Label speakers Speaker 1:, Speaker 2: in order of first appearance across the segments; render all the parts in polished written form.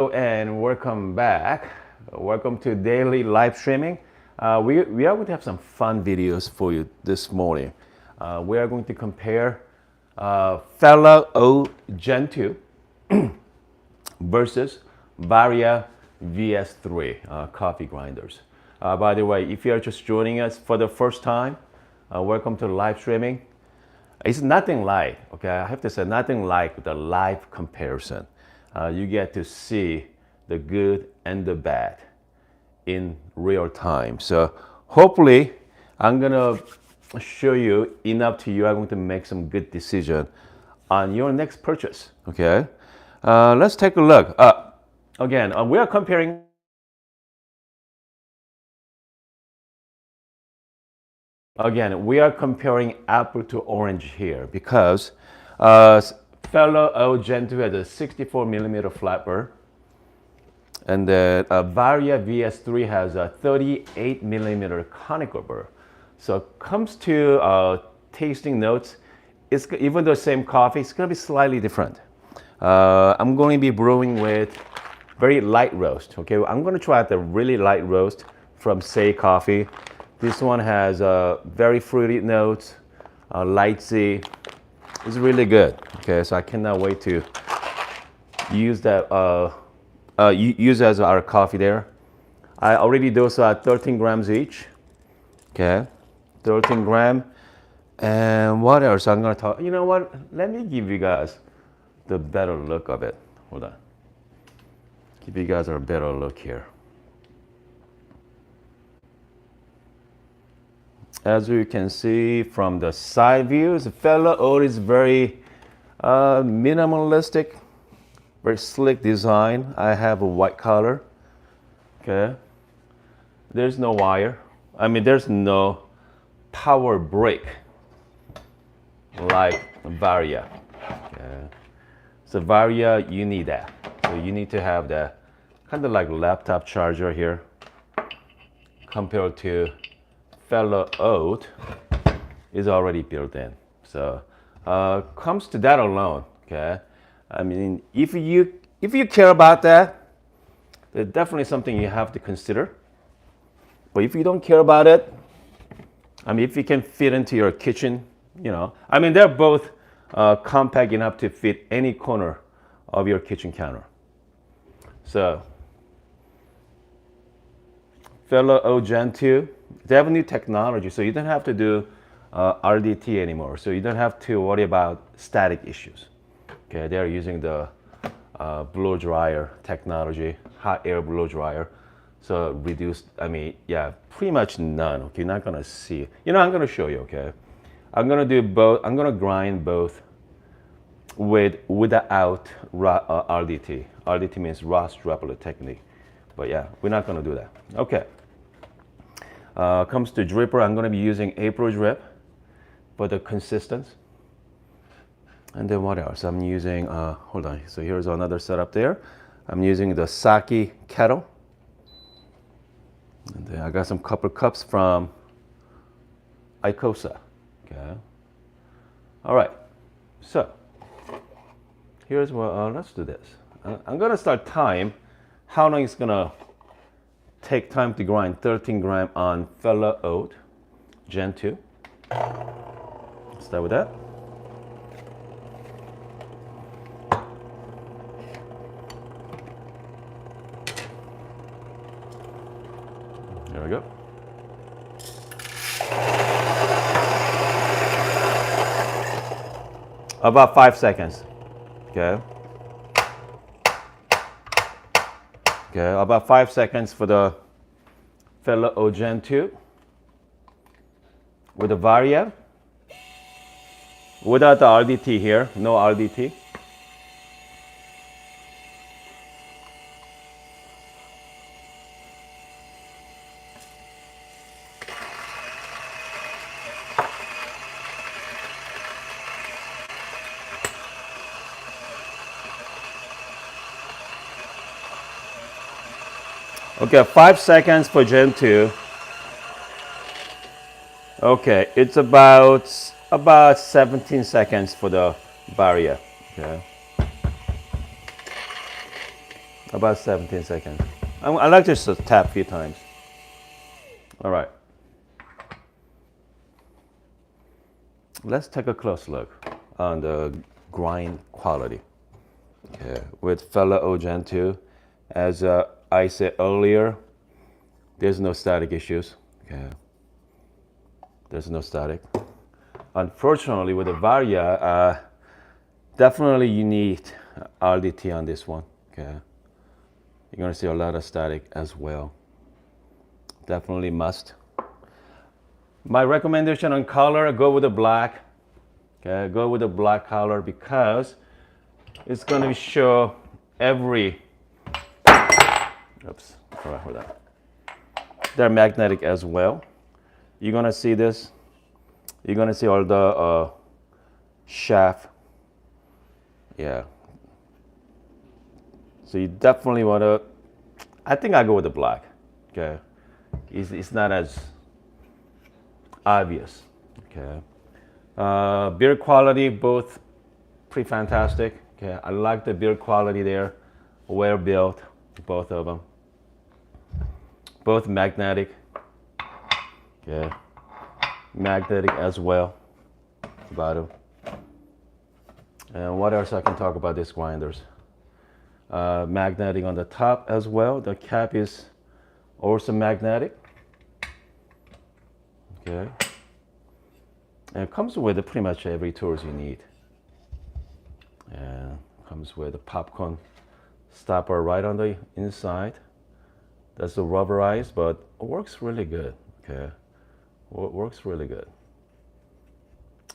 Speaker 1: Hello and welcome back. Welcome to daily live streaming. We are going to have some fun videos for you this morning. We are going to compare Fellow O Gen 2 versus Varia VS3 coffee grinders. By the way, if you are just joining us for the first time, welcome to live streaming. It's nothing like, okay, I have to say, nothing like the live comparison. You get to see the good and the bad in real time. So hopefully, I'm gonna show you enough to you. I'm going to make some good decision on your next purchase. Okay, let's take a look. Again, we are comparing. Again, we are comparing apple to orange here because fellow O Gen 2 has a 64 millimeter flat burr, and then Varia VS3 has a 38 millimeter conical burr. So comes to tasting notes, it's even the same coffee, it's going to be slightly different. I'm going to be brewing with very light roast. Okay, I'm going to try out the really light roast from Say Coffee. This one has very fruity notes, lightsy. It's really good. Okay, so I cannot wait to use that. Use as our coffee there. I already dosed 13 grams each. Okay, 13 gram. And what else? I'm gonna talk. You know what? Let me give you guys the better look of it. Hold on. Give you guys a better look here. As you can see from the side views, the Fellow Oat is very minimalistic, very slick design. I have a white color. Okay. There's no wire. I mean, there's no power brick like Varia. Okay. So Varia, you need that. So you need to have that kind of like laptop charger here compared to Fellow Oat is already built in. So comes to that alone, okay? I mean, if you care about that, it's definitely something you have to consider. But if you don't care about it, I mean, if you can fit into your kitchen, you know, I mean, they're both compact enough to fit any corner of your kitchen counter. So, Fellow O Gen 2, they have a new technology, so you don't have to do RDT anymore. So you don't have to worry about static issues. Okay, they're using the blow dryer technology, hot air blow dryer. So reduced, I mean, yeah, pretty much none. Okay, you're not gonna see. You know, I'm gonna show you. Okay, I'm gonna do both. I'm gonna grind both without RDT. RDT means Ross droplet technique. But yeah, we're not gonna do that. Okay. Comes to dripper, I'm going to be using April drip for the consistency. And then what else? I'm using, hold on, so here's another setup there. I'm using the Saki kettle. And then I got some couple cups from Icosa. Okay. All right, so here's what, let's do this. I'm going to start time, how long it's going to take time to grind 13 gram on Fellow Oat Gen 2. Start with that. There we go. About 5 seconds. Okay. Okay, about 5 seconds for the Fellow O Gen 2 with the Varia without the RDT here, no RDT. Okay, 5 seconds for Gen 2. Okay, it's about 17 seconds for the Varia. Okay. About 17 seconds. I like just to tap a few times. All right. Let's take a close look on the grind quality. Okay. With fellow Gen2, as I said earlier, there's no static issues. Okay. There's no static. Unfortunately, with the Varia, definitely you need RDT on this one. Okay. You're gonna see a lot of static as well. Definitely must. My recommendation on color, go with the black. Okay, go with the black color because it's gonna show every. Oops, sorry for that. They're magnetic as well. You're gonna see this. You're gonna see all the shaft. Yeah. So you definitely wanna. I think I go with the black. Okay. It's not as obvious. Okay. Beer quality, both pretty fantastic. Okay. I like the beer quality there. Well built, both of them. Both magnetic. Okay. Magnetic as well. Bottom. And what else I can talk about these grinders? Magnetic on the top as well. The cap is also magnetic. Okay. And it comes with pretty much every tools you need. And comes with a popcorn stopper right on the inside. That's the rubberized, but it works really good. Okay. Works really good.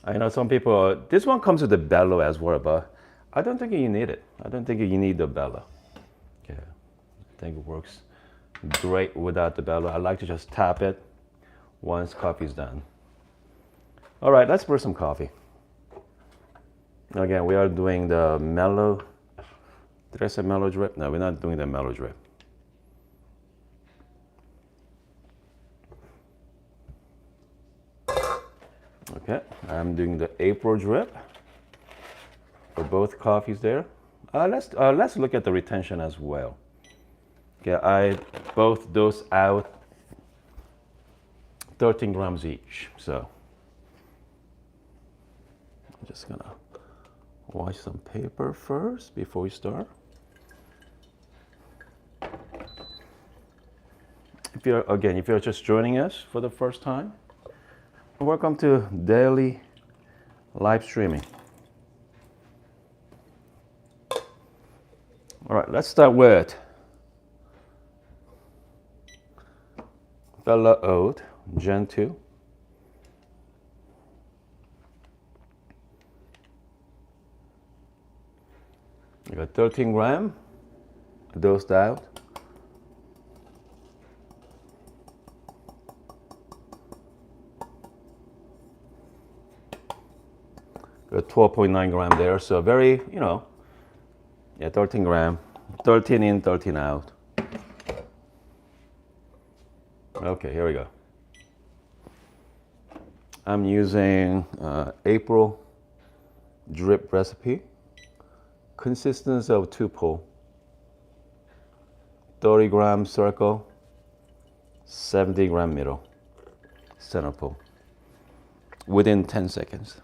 Speaker 1: I know some people, this one comes with the bellow as well, but I don't think you need it. I don't think you need the bellow. Okay. I think it works great without the bellow. I like to just tap it once coffee's done. All right, let's brew some coffee. Again, we are doing the mellow. Did I say mellow drip? No, we're not doing the mellow drip. Okay, I'm doing the April drip for both coffees there. Let's look at the retention as well. Okay, I both those out 13 grams each. So I'm just gonna wash some paper first before we start. If you're just joining us for the first time, welcome to daily live streaming. All right, let's start with Fellow Oat Gen 2. I got 13 gram dosed out. Got 12.9 gram there, so very, 13 gram, 13 in, 13 out. Okay, here we go. I'm using April drip recipe. Consistency of 2 pull. 30 gram circle, 70 gram middle, center pull. Within 10 seconds.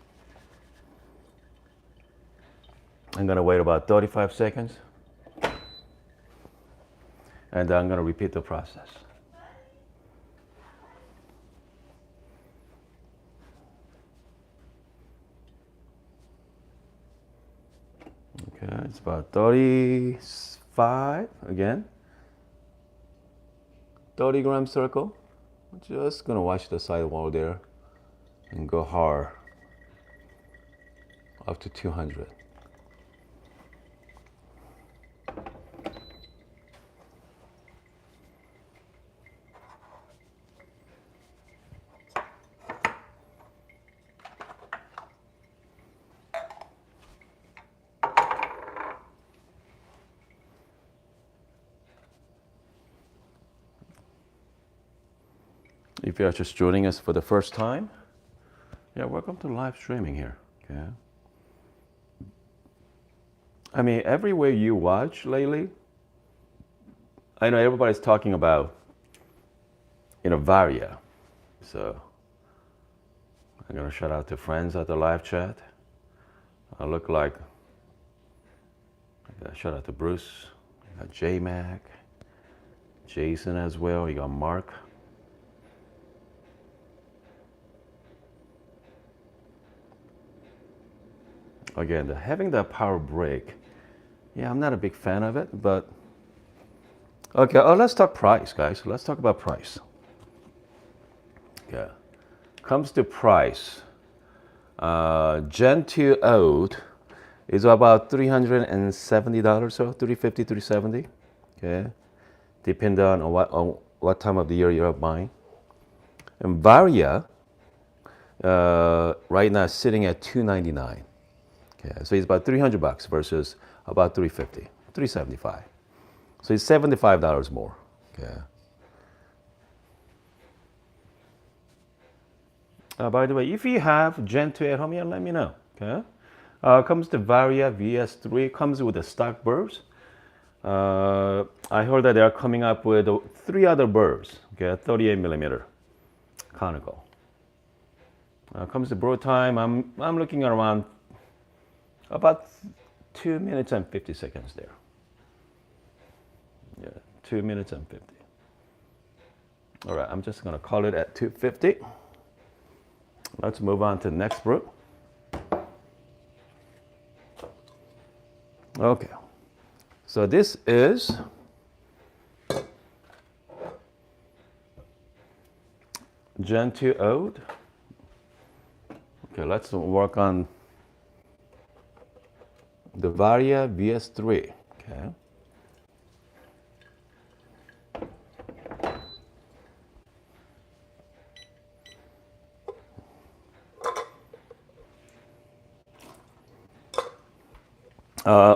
Speaker 1: I'm gonna wait about 35 seconds. And then I'm gonna repeat the process. Okay, it's about 35 again. 30 gram circle. Just gonna watch the sidewall there and go hard up to 200. If you're just joining us for the first time, welcome to live streaming here. Okay. I mean, everywhere you watch lately, I know everybody's talking about, Varia. So I'm gonna shout out to friends at the live chat. I look like, shout out to Bruce, you got J-Mac, Jason as well, you got Mark. Again, having that power brake, yeah, I'm not a big fan of it, but okay, let's talk price, guys. Let's talk about price. Yeah, comes to price, Gen 2 old is about $370 or 350, 370. Okay, depending on what time of the year you're buying. And Varia, right now is sitting at $299. Okay, so it's about $300 versus about $350, $375. So it's $75 more. Okay. By the way, if you have Gen 2 at home, yeah, let me know. Okay. Comes the Varia VS3, comes with the stock burrs. I heard that they are coming up with 3 other burrs. Okay, 38 millimeter conical. Comes to brew time, I'm looking at around about 2 minutes and 50 seconds there. Yeah, 2 minutes and 50. All right, I'm just gonna call it at 250. Let's move on to the next brew. Okay, so this is Gen 2 old. Okay, let's work on the Varia VS3. Okay.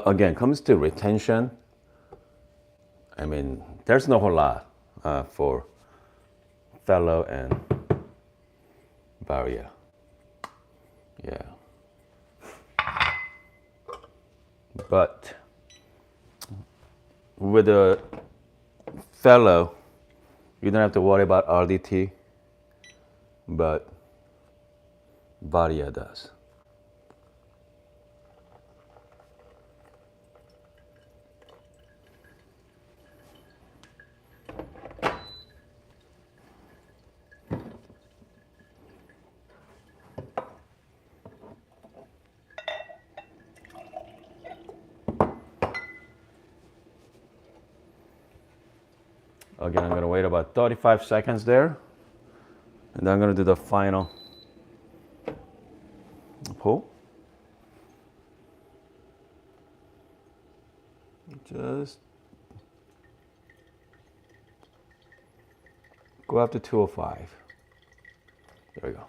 Speaker 1: Again, comes to retention. I mean, there's no whole lot for Fellow and Varia. Yeah. But with the Fellow, you don't have to worry about RDT, but Varia does. Again, I'm going to wait about 35 seconds there. And then I'm going to do the final pull. Just go up to 205. There we go.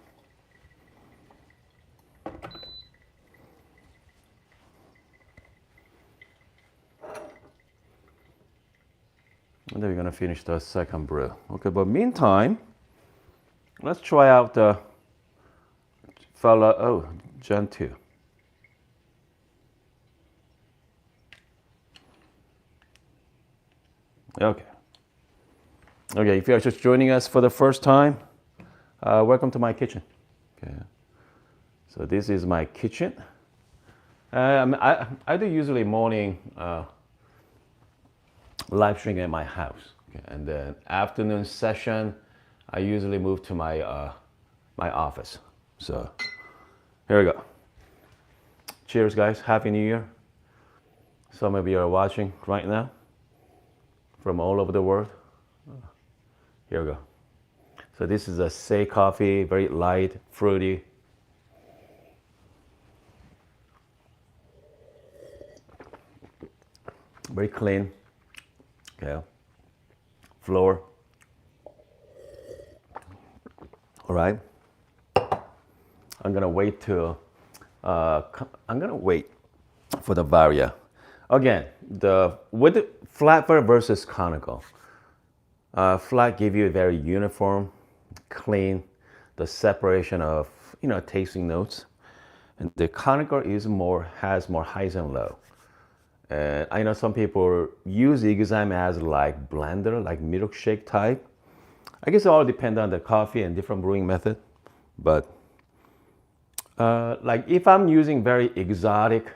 Speaker 1: And then we're gonna finish the second brew. Okay, but meantime, let's try out the Gen 2. Okay. Okay, if you are just joining us for the first time, welcome to my kitchen. Okay. So this is my kitchen. I do usually morning live streaming at my house, okay? And then afternoon session, I usually move to my my office. So here we go. Cheers, guys! Happy New Year. Some of you are watching right now from all over the world. Here we go. So this is a Say coffee, very light, fruity. Very clean. Okay. Flour. All right. I'm gonna wait till for the Varia. Again, with the flatbread versus conical. Flat give you a very uniform, clean, the separation of tasting notes, and the conical has more highs and low. And I know some people use exam as like blender, like milkshake type. I guess it all depends on the coffee and different brewing method. But like if I'm using very exotic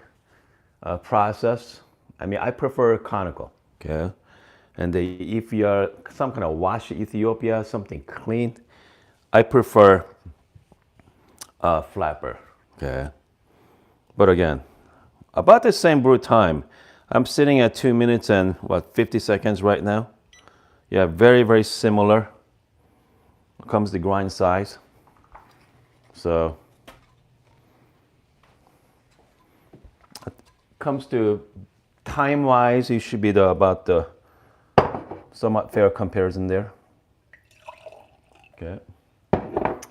Speaker 1: process, I mean, I prefer conical, okay? And if you're some kind of wash Ethiopia, something clean, I prefer flapper, okay? But again, about the same brew time. I'm sitting at 2 minutes and what, 50 seconds right now. Yeah, very, very similar. Comes the grind size. So, comes to time-wise, it should be about the somewhat fair comparison there. Okay.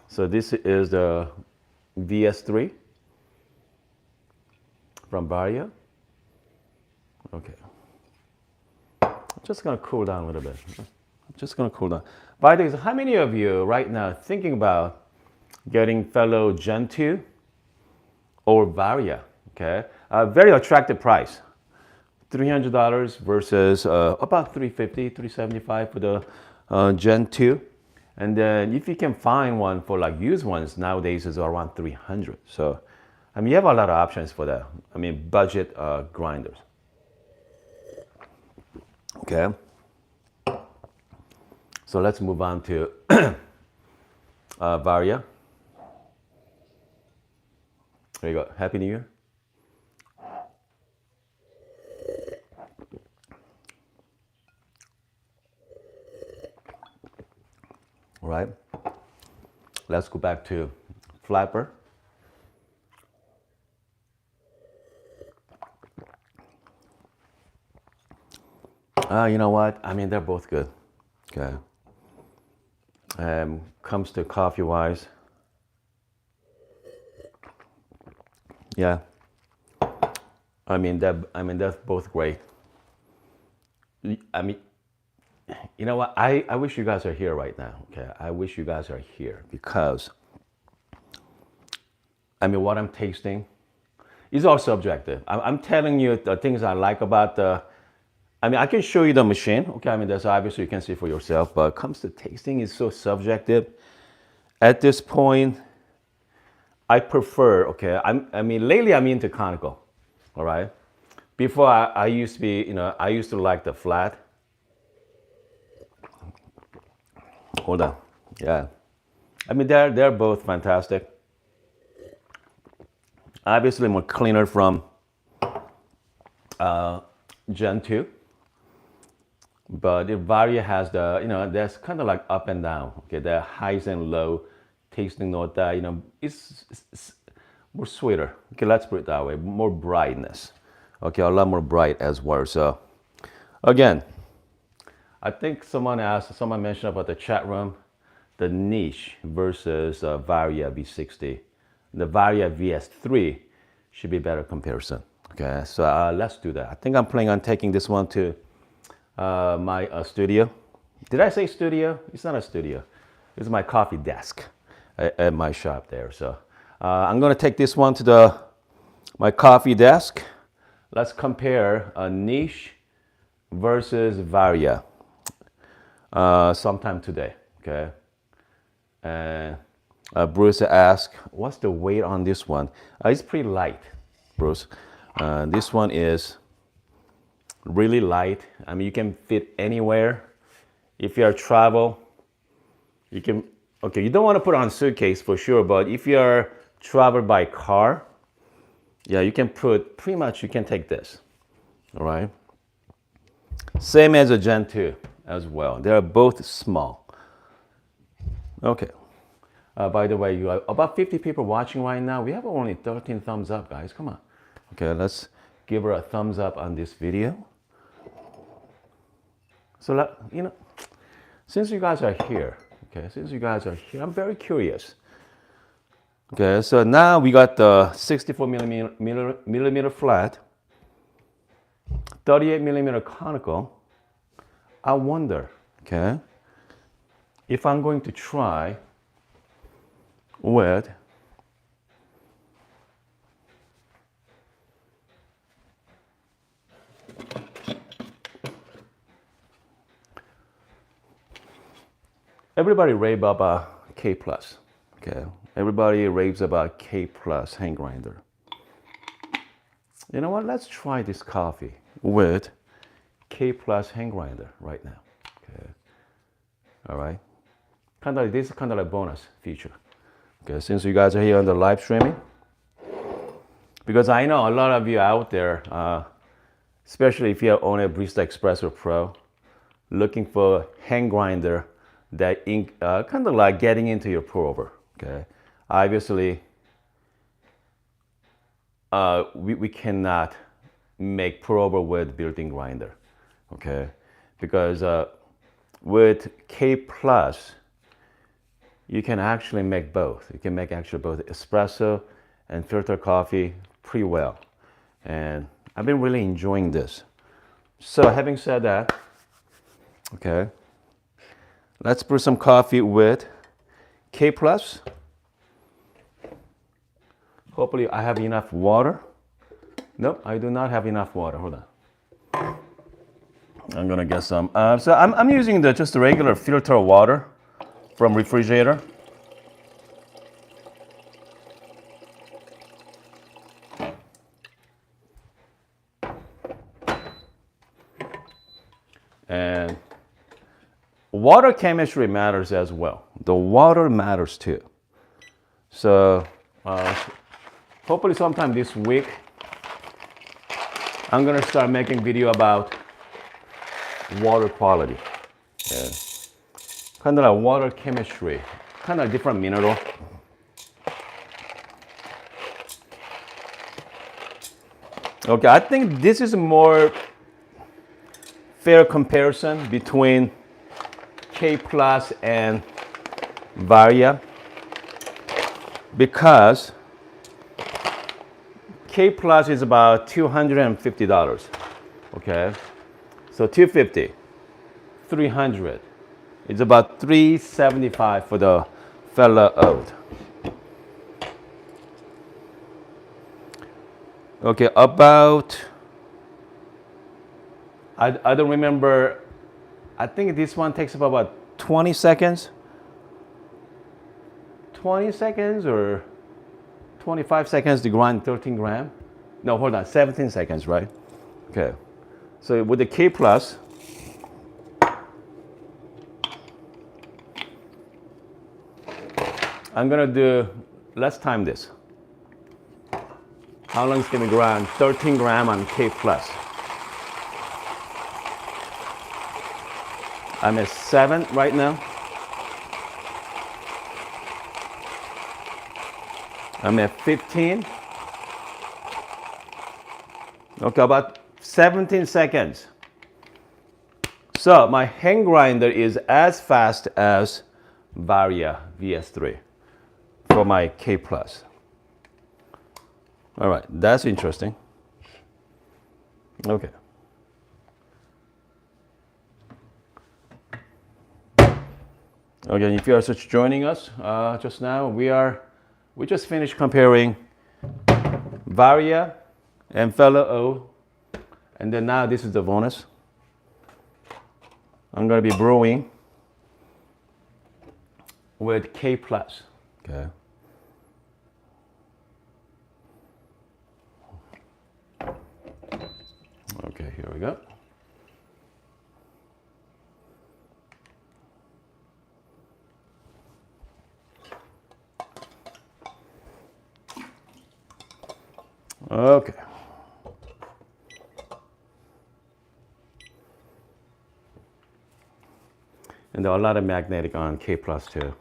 Speaker 1: So this is the VS3 from Varia. Okay. I'm just gonna cool down a little bit. I'm just gonna cool down. By the way, how many of you right now thinking about getting fellow Gen2 or Varia? Okay, very attractive price. $300 versus about $350, $375 for the Gen2. And then if you can find one for like used ones nowadays is around 300. So, I mean, you have a lot of options for that. I mean, budget grinders. Okay. So let's move on to Varia. There you go. Happy New Year. All right. Let's go back to flapper. You know what? I mean, they're both good. Okay. Comes to coffee wise. Yeah. I mean, that's both great. I mean, you know what? I wish you guys are here right now. Okay. I wish you guys are here because, I mean, what I'm tasting is all subjective. I'm telling you the things I like about the, I mean, I can show you the machine. Okay. I mean, that's obviously you can see for yourself, but it comes to tasting is so subjective. At this point, I prefer, okay, I mean, lately I'm into conical, all right? Before I used to be, you know, I used to like the flat. Hold on, yeah. I mean, they're both fantastic. Obviously more cleaner from Gen 2. But the Varia has the, you know, there's kind of like up and down, okay? The highs and low tasting note that, you know, it's more sweeter. Okay, let's put it that way, more brightness. Okay, a lot more bright as well. So again, I think someone mentioned about the chat room, the niche versus Varia V60. The Varia VS3 should be better comparison. Okay, so let's do that. I think I'm planning on taking this one to my studio. Did I say studio? It's not a studio. It's my coffee desk at my shop there. So I'm gonna take this one to my coffee desk. Let's compare a niche versus Varia sometime today, okay? And Bruce asked, what's the weight on this one? It's pretty light, Bruce. This one is really light. I mean, you can fit anywhere. If you are travel, you can, okay, you don't want to put on a suitcase for sure, but if you are travel by car, yeah, you can put, pretty much you can take this, all right? Same as a Gen 2 as well. They are both small. Okay. By the way, you have about 50 people watching right now. We have only 13 thumbs up, guys. Come on. Okay, let's give her a thumbs up on this video. So, you know, since you guys are here, okay, I'm very curious. Okay, so now we got the 64 millimeter flat, 38 millimeter conical. I wonder, okay, if I'm going to try with everybody rave about K plus. Okay, everybody raves about K plus hand grinder. You know what? Let's try this coffee with K plus hand grinder right now. Okay, all right. This is kind of like a bonus feature. Okay, since you guys are here on the live streaming, because I know a lot of you out there, especially if you own a Barista Espresso Pro, looking for hand grinder that kind of like getting into your pour over. Okay, obviously, we cannot make pour over with built-in grinder. Okay, because with K plus, you can actually make both. You can make actually both espresso and filter coffee pretty well. And I've been really enjoying this. So having said that, okay, let's brew some coffee with K plus. Hopefully I have enough water. Nope, I do not have enough water. Hold on. I'm gonna get some. So I'm using just the regular filter water from refrigerator. And water chemistry matters as well. The water matters too. So hopefully sometime this week, I'm gonna start making video about water quality. Yeah. Kind of like water chemistry, kind of different mineral. Okay, I think this is a more fair comparison between K plus and Varia, because K plus is about $250. Okay, so $250, $300. It's about $375 for the fella oat. Okay, about, I don't remember, I think this one takes about 20 seconds. 20 seconds or 25 seconds to grind 13 gram. No, hold on, 17 seconds, right? Okay, so with the K plus, I'm gonna do, let's time this. How long is it gonna grind? 13 gram on K plus. I'm at 7 right now. I'm at 15. Okay, about 17 seconds. So my hand grinder is as fast as Varia VS3 for my K plus. All right, that's interesting. Okay. Okay, if you are just joining us just now, we just finished comparing Varia and Fellow O, and then now this is the bonus. I'm gonna be brewing with K plus. Okay. Okay, here we go. Okay. And there are a lot of magnetic on K plus too.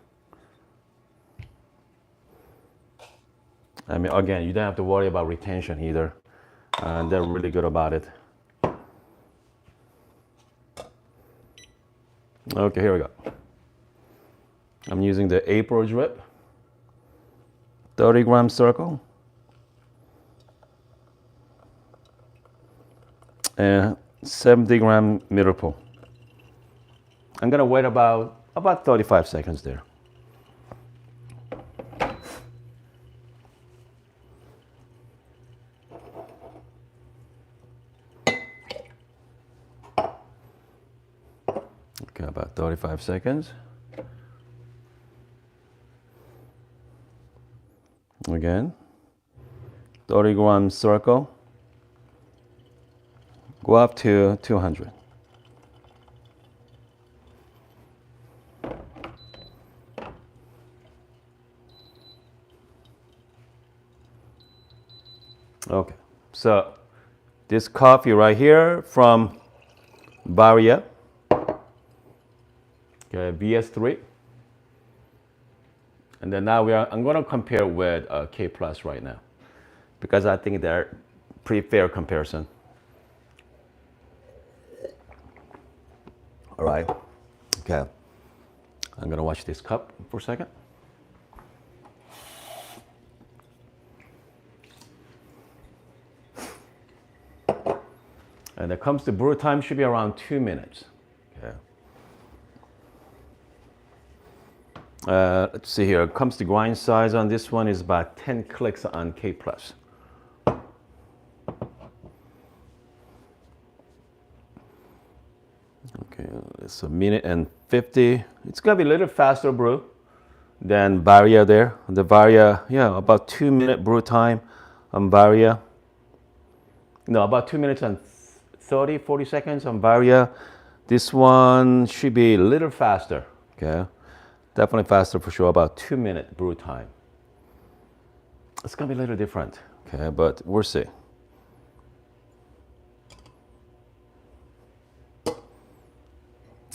Speaker 1: I mean, again, you don't have to worry about retention either. They're really good about it. Okay, here we go. I'm using the April drip, 30 gram circle, and 70 gram middle pull. I'm gonna wait about 35 seconds there. Okay, about 35 seconds. Again, 30-gram circle. Go up to 200. Okay, so this coffee right here from Varia, okay, VS3. And then now I'm going to compare with K Plus right now, because I think they're pretty fair comparison. All right, okay. I'm going to watch this cup for a second. And it comes to brew time, should be around 2 minutes. Okay. Let's see here. It comes to grind size on this one is about 10 clicks on K Plus. Okay, it's a minute and 50. It's gonna be a little faster brew than Varia there. The Varia, yeah, about 2 minute brew time on Varia. No, about 2 minutes and 40 seconds on Varia. This one should be a little faster, okay? Definitely faster for sure, about 2 minute brew time. It's gonna be a little different, okay, but we'll see.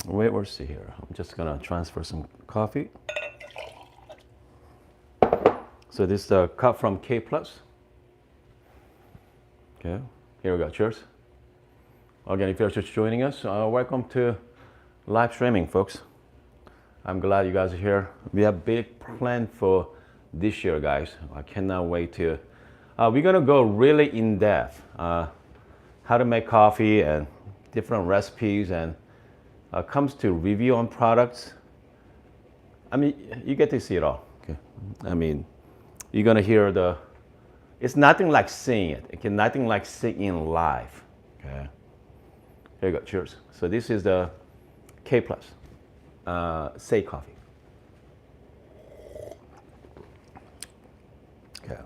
Speaker 1: Wait, we'll see here. I'm just gonna transfer some coffee. So this is the cup from K Plus. Okay, here we go, cheers. Again, if you're just joining us, welcome to live streaming, folks. I'm glad you guys are here. We have big plan for this year, guys. I cannot wait to. We're gonna go really in depth, how to make coffee and different recipes, and comes to review on products. I mean, you get to see it all. Okay, I mean, you're gonna hear the. It's nothing like seeing it. It's nothing like seeing it live. Okay. Here you go. Cheers. So this is the K Plus. Say coffee. Okay.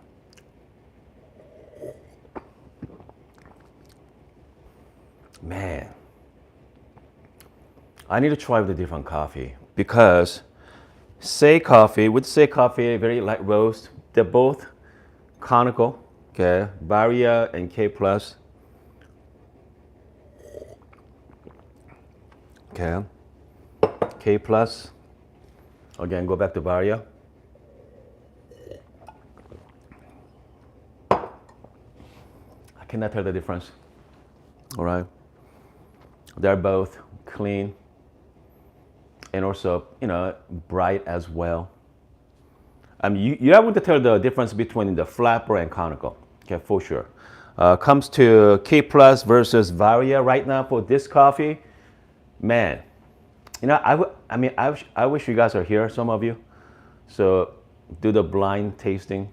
Speaker 1: Man, I need to try with a different coffee, because Say coffee, with Say coffee, very light roast. They're both conical. Okay, Varia and K Plus. Okay. K Plus. Again, go back to Varia. I cannot tell the difference. All right. They're both clean and also, bright as well. I mean, you're able to tell the difference between the flapper and conical. Okay, for sure. Comes to K Plus versus Varia right now for this coffee. Man, I wish you guys are here, some of you. So do the blind tasting.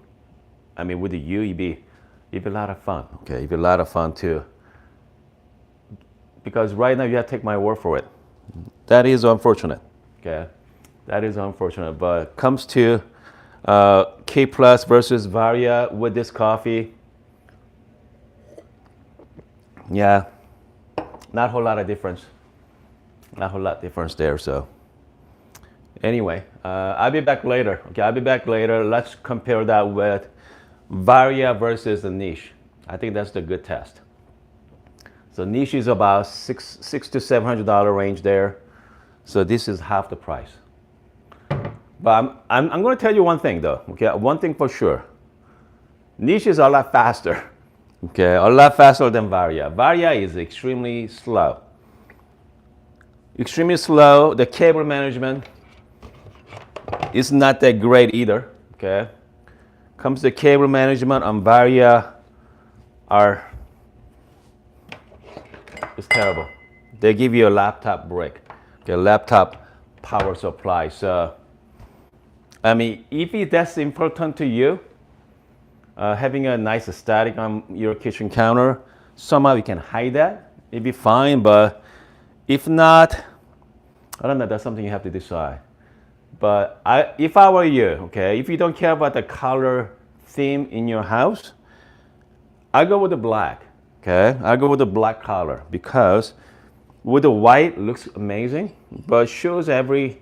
Speaker 1: I mean, with you, it'd be a lot of fun. Okay, it'd be a lot of fun too. Because right now you have to take my word for it. That is unfortunate. Okay, that is unfortunate. But comes to K Plus versus Varia with this coffee. Yeah, not a whole lot of difference. Not a whole lot of difference there. So anyway, I'll be back later. Okay, I'll be back later. Let's compare that with Varia versus the niche. I think that's the good test. So niche is about $600 to $700 range there. So this is half the price. But I'm going to tell you one thing though. Okay, one thing for sure. Niche is a lot faster. Okay, a lot faster than Varia. Varia is extremely slow. Extremely slow. The cable management is not that great either. Okay, comes to cable management on Varia it's terrible. They give you a laptop brick, okay, laptop power supply. So, I mean, if that's important to you, having a nice static on your kitchen counter, somehow you can hide that. It'd be fine, but if not, I don't know. That's something you have to decide. But if I were you, okay, if you don't care about the color theme in your house, I go with the black. Okay, I go with the black color because with the white looks amazing, but shows every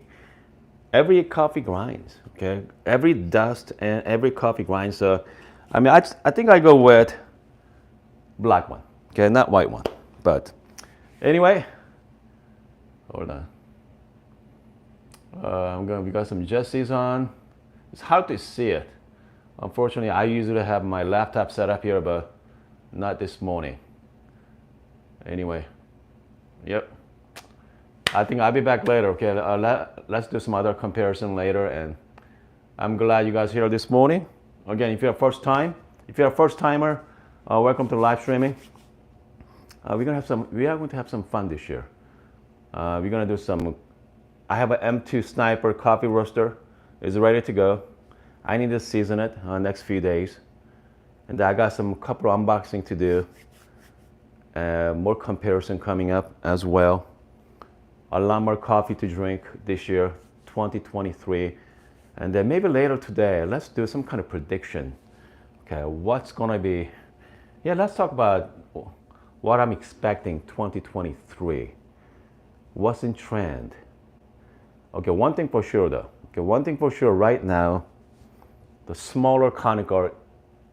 Speaker 1: coffee grinds. Okay, every dust and every coffee grinds. So, I mean, I think I go with black one. Okay, not white one. But anyway, hold on. We got some Jesse's on. It's hard to see it. Unfortunately, I usually have my laptop set up here, but not this morning. Anyway, yep. I think I'll be back later. Okay, let's do some other comparison later. And I'm glad you guys here this morning. Again, if you're a first timer, welcome to live streaming. We are going to have some fun this year. We're going to do some. I have an M2 Sniper coffee roaster. It's ready to go. I need to season it next few days, and I got some couple of unboxing to do. More comparison coming up as well. A lot more coffee to drink this year, 2023, and then maybe later today, let's do some kind of prediction. Okay, what's gonna be? Yeah, let's talk about what I'm expecting 2023. What's in trend? Okay, one thing for sure though. Okay, one thing for sure right now, the smaller conical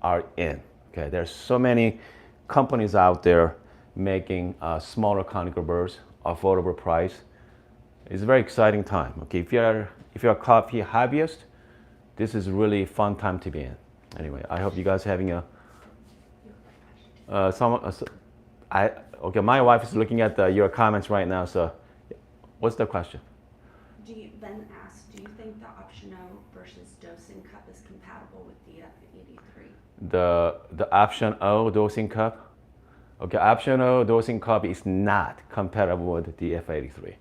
Speaker 1: are in. Okay, there's so many companies out there making smaller conical birds, affordable price. It's a very exciting time. Okay, if you're a coffee hobbyist, this is really fun time to be in. Anyway, I hope you guys having a okay. My wife is looking at your comments right now. So, what's the question?
Speaker 2: Ben asked, do you think the Option O versus dosing cup is compatible with the F83?
Speaker 1: The Option O dosing cup? Okay, Option O dosing cup is not compatible with the F83.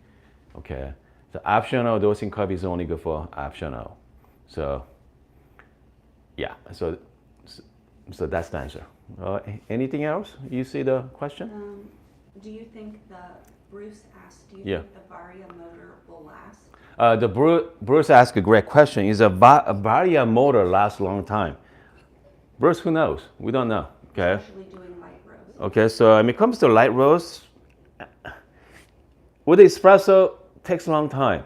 Speaker 1: Okay, the Option O dosing cup is only good for Option O. So, yeah, so that's the answer. Anything else? You see the question?
Speaker 2: Do you think Bruce asked, do you think the Varia motor will last?
Speaker 1: Bruce asked a great question. Is a Varia motor last a long time? Bruce, who knows? We don't know. Okay.
Speaker 2: Especially doing light roast.
Speaker 1: Okay, so when it comes to light roast, with the espresso, takes a long time.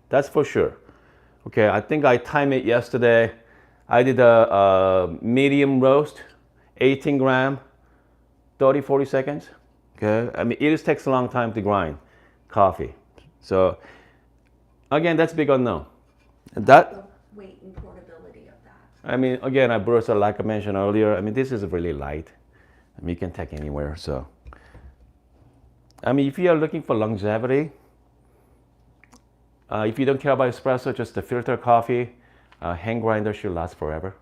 Speaker 1: That's for sure. Okay, I think I timed it yesterday. I did a medium roast, 18 gram, 30, 40 seconds. Okay, I mean, it just takes a long time to grind coffee. So, again, that's big unknown.
Speaker 2: The weight and portability of that.
Speaker 1: I mean, again, Bruce, like I mentioned earlier, I mean, this is really light. I mean, you can take anywhere. So, I mean, if you are looking for longevity, if you don't care about espresso, just the filter coffee, hand grinder should last forever.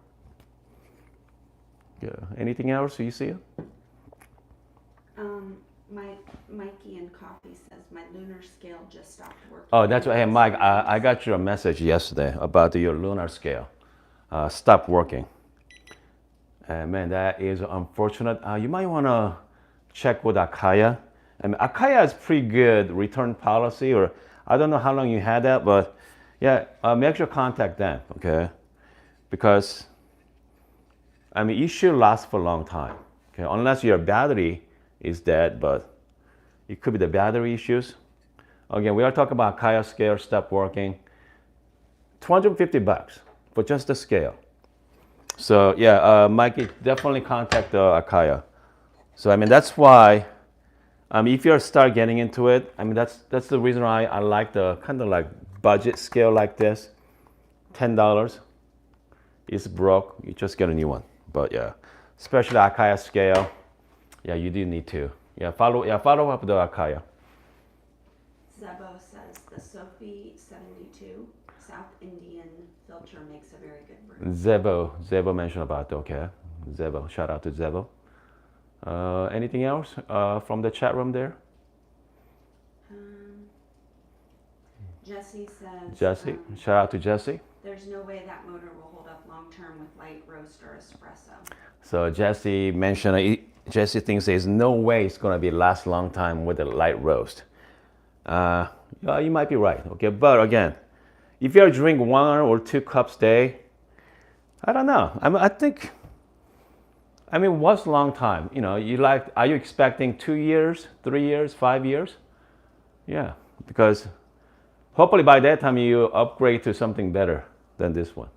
Speaker 1: Yeah. Anything else you see?
Speaker 2: Mikey in Coffee says my lunar scale just stopped working.
Speaker 1: Oh, that's right. Hey, Mike, I got your message yesterday about your lunar scale. Stopped working. Man, that is unfortunate. You might want to check with Akaya. I mean, Akaya has pretty good return policy, or I don't know how long you had that, but yeah, make sure contact them, okay? Because, I mean, it should last for a long time, okay? Unless your battery is dead, but it could be the battery issues. Again, we are talking about Akaya scale, stop working. $250 for just the scale. So yeah, Mikey, definitely contact Akaya. So I mean, that's why, if you start getting into it, I mean, that's the reason why I like the kind of like budget scale like this. $10 is broke, you just get a new one. But yeah, especially Akaya scale, yeah, you do need to. Follow up the Akaya.
Speaker 2: Zebo says the Sophie 72 South Indian filter makes a very good brew.
Speaker 1: Zebo mentioned about it, okay. Zebo, shout out to Zebo. Anything else from the chat room there?
Speaker 2: Jesse says.
Speaker 1: Jesse, shout out to Jesse.
Speaker 2: There's no way that motor will hold up long term with light roast or espresso.
Speaker 1: So Jesse mentioned, Jesse thinks there's no way it's gonna be last long time with a light roast. You might be right, okay. But again, if you're drinking 1 or 2 cups a day, I don't know. I think, what's a long time? Are you expecting 2 years, 3 years, 5 years? Yeah, because hopefully by that time you upgrade to something better than this one.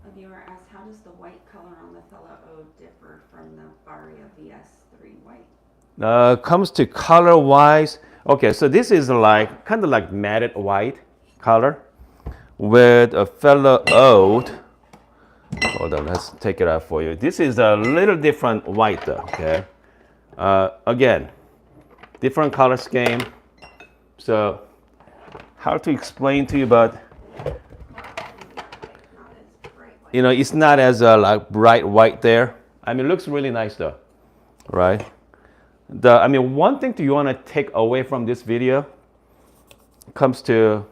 Speaker 2: A viewer asks, how does the white color on the Fellow O differ from the Varia VS3 white?
Speaker 1: Comes to color wise, okay, so this is kind of like matted white color with a Fellow Oat. Hold on, let's take it out for you. This is a little different white though, okay? Again, different color scheme. So, hard to explain to you, but it's not as like bright white there. It looks really nice though, right? One thing you want to take away from this video comes to,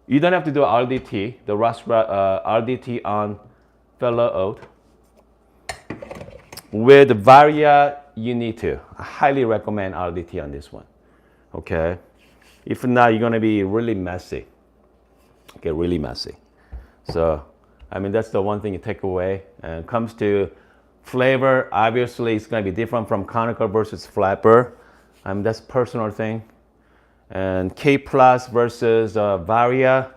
Speaker 1: you don't have to do RDT, the RDT on Fellow Oat. With Varia, you need to. I highly recommend RDT on this one, okay? If not, you're gonna be really messy. Okay, really messy. So, that's the one thing you take away. And it comes to flavor, obviously it's gonna be different from conical versus flatbur. That's a personal thing. And K Plus versus Varia,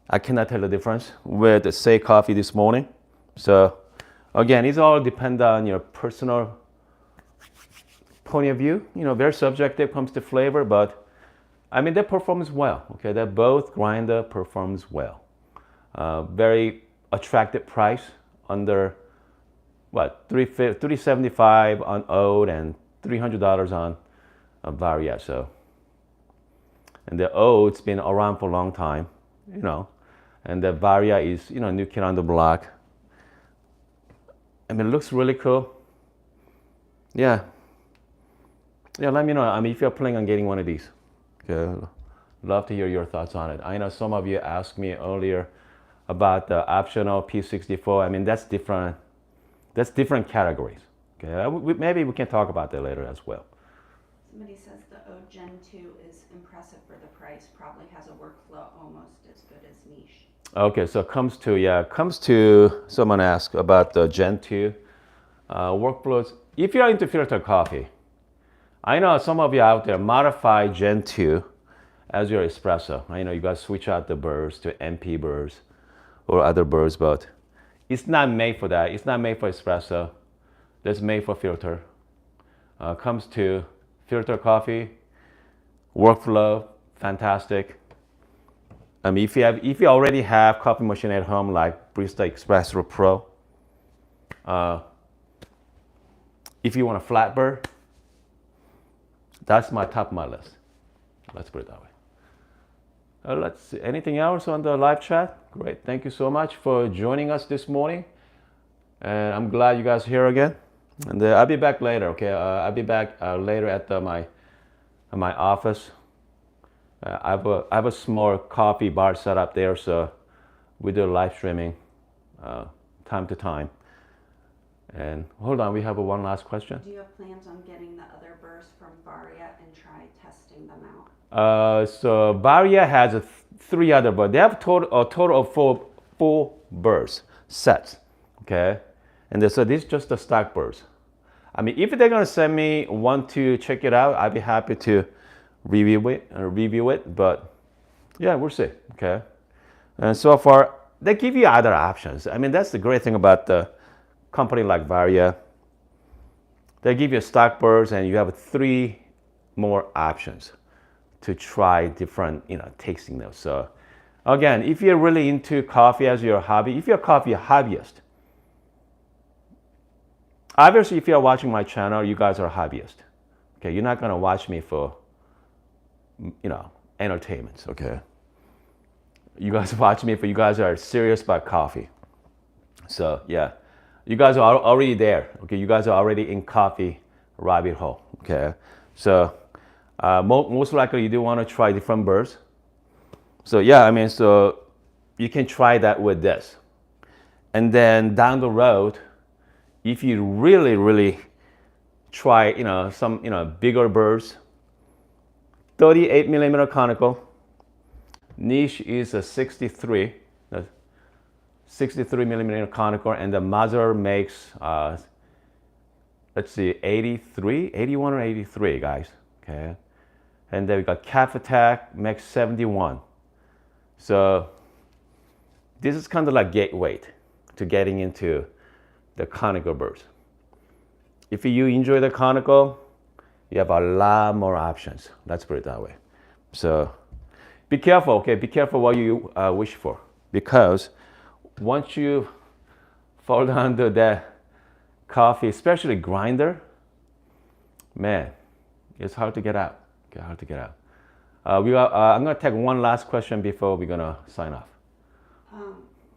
Speaker 1: I cannot tell the difference with the Say coffee this morning. So, again, it's all depend on your personal point of view. Very subjective comes to flavor, but they performs well. Okay, that both grinder performs well. Very attractive price, under what, $375 on oat and $300 on Varia. So, and the oat's been around for a long time, and the Varia is new kid on the block. It looks really cool. Yeah, let me know. If you're planning on getting one of these. Okay, love to hear your thoughts on it. I know some of you asked me earlier about the optional P64. That's different. That's different categories. Okay, maybe we can talk about that later as well.
Speaker 2: Somebody says the O Gen2 is impressive for the price. Probably has a workflow almost as good as Niche.
Speaker 1: Okay, so comes to someone asked about the Gen2 workflows. If you're into filter coffee, I know some of you out there modify Gen2 as your espresso. I know you guys switch out the burrs to MP burrs or other burrs, but it's not made for that. It's not made for espresso. It's made for filter. Comes to filter coffee, workflow, fantastic. If you already have coffee machine at home like Barista Espresso Pro, if you want a flat burr, that's my top of my list. Let's put it that way. Let's see. Anything else on the live chat? Great. Thank you so much for joining us this morning. And I'm glad you guys are here again. And I'll be back later, okay? I'll be back later at my office. I have a small coffee bar set up there, so we do live streaming time to time. And hold on, we have one last question.
Speaker 2: Do you have plans on getting the other burrs from Varia and try testing them out?
Speaker 1: So Varia has 3 other burrs. They have a total of four burrs sets, okay? And so this is just the stock burrs. If they're gonna send me one to check it out, I'd be happy to review it. But yeah, we'll see, okay? And so far, they give you other options. That's the great thing about the company like Varia. They give you stock burrs and you have 3 more options to try different, tasting notes. So again, if you're really into coffee as your hobby, if you're a coffee hobbyist, obviously if you're watching my channel, you guys are hobbyists. Okay, you're not gonna watch me for, entertainment, okay? You guys watch me for, you guys are serious about coffee. So yeah, you guys are already there, okay? You guys are already in coffee rabbit hole, okay? So most likely you do want to try different burrs. So yeah, so you can try that with this. And then down the road, if you really try, some, bigger burrs, 38 millimeter conical, Niche is a 63. 63 millimeter conical, and the mother makes, let's see, 83, 81 or 83, guys, okay? And then we got Calf Attack, makes 71. So this is kind of like gateway to getting into the conical birds. If you enjoy the conical, you have a lot more options. Let's put it that way. So be careful, okay? Be careful what you wish for, because once you fall under that coffee, especially grinder, man, it's hard to get out. Okay, hard to get out. I'm gonna take one last question before we're gonna sign off.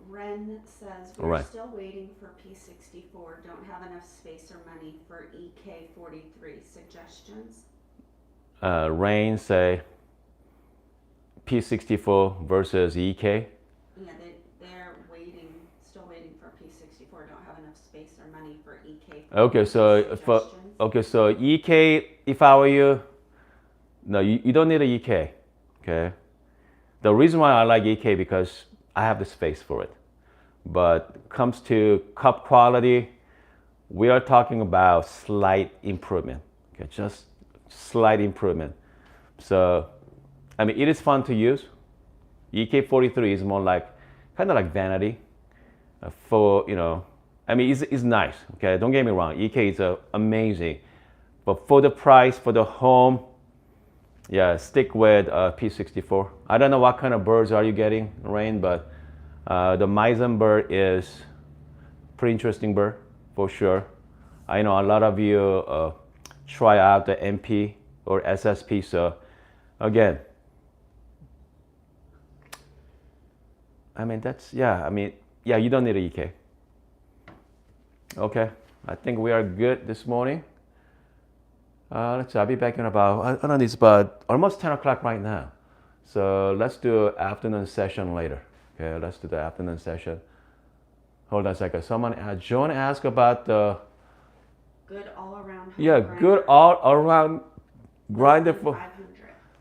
Speaker 2: Ren says we're still waiting for P64. Don't have enough space or money for EK43. Suggestions?
Speaker 1: Rain say P64 versus EK.
Speaker 2: Yeah, they're still waiting for P64. Don't have enough space or money for EK.
Speaker 1: Okay, so EK. If I were you, no, you don't need an EK. Okay. The reason why I like EK because I have the space for it. But comes to cup quality, we are talking about slight improvement. Okay, just slight improvement. So, I mean, it is fun to use. EK43 is more like, kind of like vanity. I mean, it's nice. Okay, don't get me wrong. EK is amazing, but for the price, for the home, yeah, stick with P64. I don't know what kind of birds are you getting, Rain, but the Meissen bird is pretty interesting bird for sure. I know a lot of you try out the MP or SSP. So again, I mean you don't need an EK. Okay, I think we are good this morning. Let's see, I'll be back in about, I don't know, it's about almost 10 o'clock right now. So let's do afternoon session later. Okay, let's do the afternoon session. Hold on a second. Joan asked about the
Speaker 2: good all around.
Speaker 1: Good all around grinder for
Speaker 2: $500.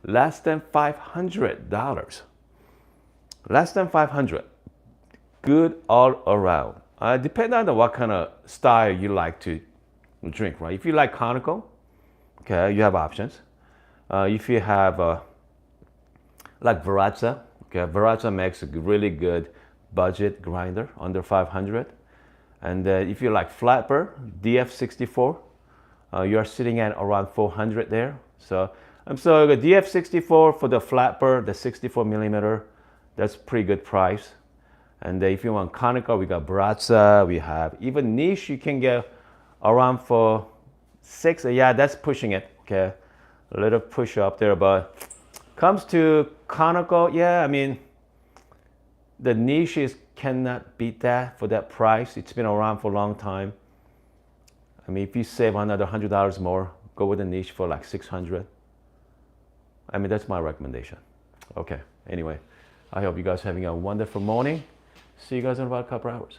Speaker 1: less than $500. Less than 500. Good all around. Depending on what kind of style you like to drink, right? If you like conical, okay, you have options. If you have like Varia, okay, Varia makes a really good budget grinder under 500. And if you like flatbird, DF64, you are sitting at around 400 there. So the DF64 for the flatbird, the 64 millimeter, that's pretty good price. And if you want conical, we got Varia, we have even niche, you can get around for 6. Yeah, that's pushing it. Okay, a little push up there, but comes to conical, yeah, I mean, the niches cannot beat that for that price. It's been around for a long time. I mean, if you save another $100 more, go with a niche for like 600. I mean, that's my recommendation. Okay, anyway, I hope you guys are having a wonderful morning. See you guys in about a couple hours.